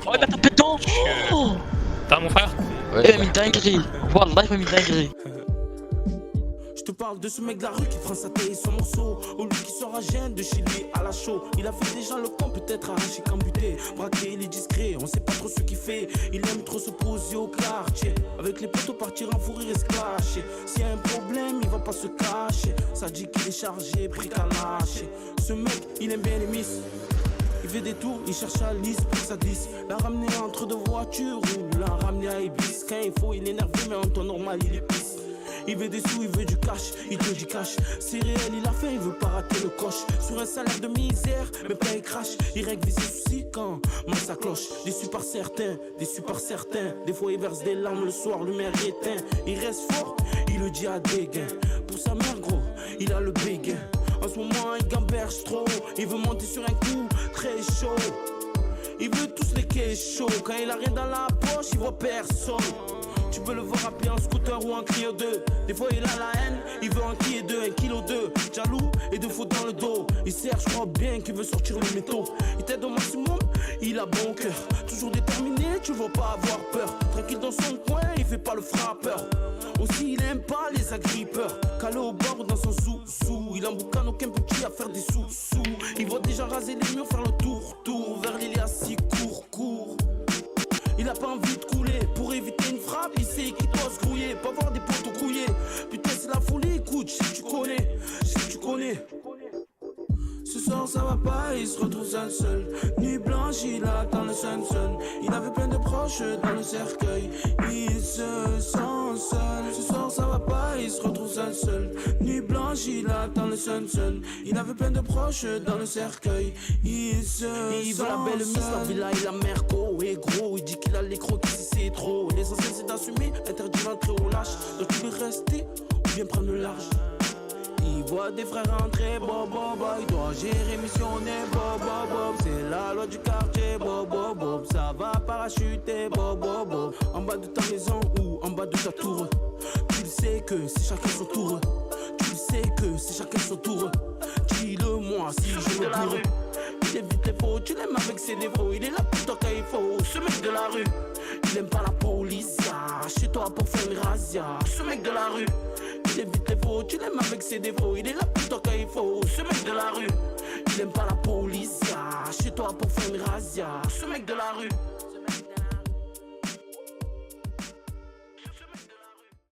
Oh, il m'a tapé dedans. Oh. T'as mon frère? Il m'a mis une dinguerie. Wallah, il m'a mis une dinguerie. Je te parle de ce mec de la rue qui prend sa taille et son morceau. Ou lui qui sort à gêne de chez lui à la chaux. Il a fait déjà le camp, peut-être arraché, cambuté. Braqué, il est discret, on sait pas trop ce qu'il fait. Il aime trop se poser au quartier. Avec les poteaux partir en fou rire et se clasher. S'il y a un problème, il va pas se cacher. Ça dit qu'il est chargé, pris qu'à lâcher. Ce mec, il aime bien les miss. Il fait des tours, il cherche à Alice pour sa 10. La ramener entre deux voitures ou la ramener à Ibis. Quand il faut, il est nerveux, mais en temps normal, il est pisse. Il veut des sous, il veut du cash, il te dit cash. C'est réel, il a fait, il veut pas rater le coche. Sur un salaire de misère, mais pas il crash. Il règle ses soucis quand moi ça cloche. Déçu par certains, déçu par certains. Des fois il verse des larmes le soir, lumière éteint. Il reste fort, il le dit à dégain. Pour sa mère gros, il a le béguin. En ce moment il gamberge trop. Il veut monter sur un coup très chaud. Il veut tous les quais chauds. Quand il a rien dans la poche, il voit personne. Tu peux le voir rappeler en scooter ou en Clio 2. Des fois il a la haine, il veut un qui est 2, 1 kilo 2. Jaloux et de fautes dans le dos. Il sert, je crois bien qu'il veut sortir le métaux. Il t'aide au maximum, il a bon cœur. Toujours déterminé, tu veux pas avoir peur. Tranquille dans son coin, il fait pas le frappeur. Aussi il aime pas les agrippeurs. Calé au bord ou dans son sous-sous. Il emboucane aucun petit à faire des sous-sous. Il va déjà raser les murs, faire le tour. Vers l'île assis, court. Il a pas envie de couler, pour éviter une frappe, il sait qu'il doit se grouiller, pas voir des poteaux grouillés. Putain c'est la folie, écoute, je sais que tu connais. Ce soir ça va pas, il se retrouve seul. Nuit blanche, il attend le sun. Il avait plein de proches dans le cercueil, il se sent seul. Ce soir ça va pas, il se retrouve seul. Nuit blanche, il attend le sun. Il avait plein de proches dans le cercueil, il veut la belle miss, la villa et la merco. Et gros, il dit qu'il a les croquis si c'est trop. L'essentiel c'est d'assumer, interdit d'entrer au lâche. Donc tu veux rester ou bien prendre le large. Il voit des frères rentrer, bob, il doit gérer, missionner, bob, c'est la loi du quartier, bob, ça va parachuter, bob, en bas de ta maison ou en bas de ta tour. Tu le sais que c'est chacun son tour. Dis-le-moi si je me bourre. Il évite les faux, tu l'aimes avec ses défauts. Il est là pour toi quand il faut. Ce mec de la rue, il aime pas la police. Chez toi pour faire une razzia. Ce mec de la rue, il évite les faux, tu l'aimes avec ses défauts. Il est là pour toi quand il faut. Ce mec de la rue, il aime pas la police. Chez toi pour faire une razzia. Ce mec de la rue.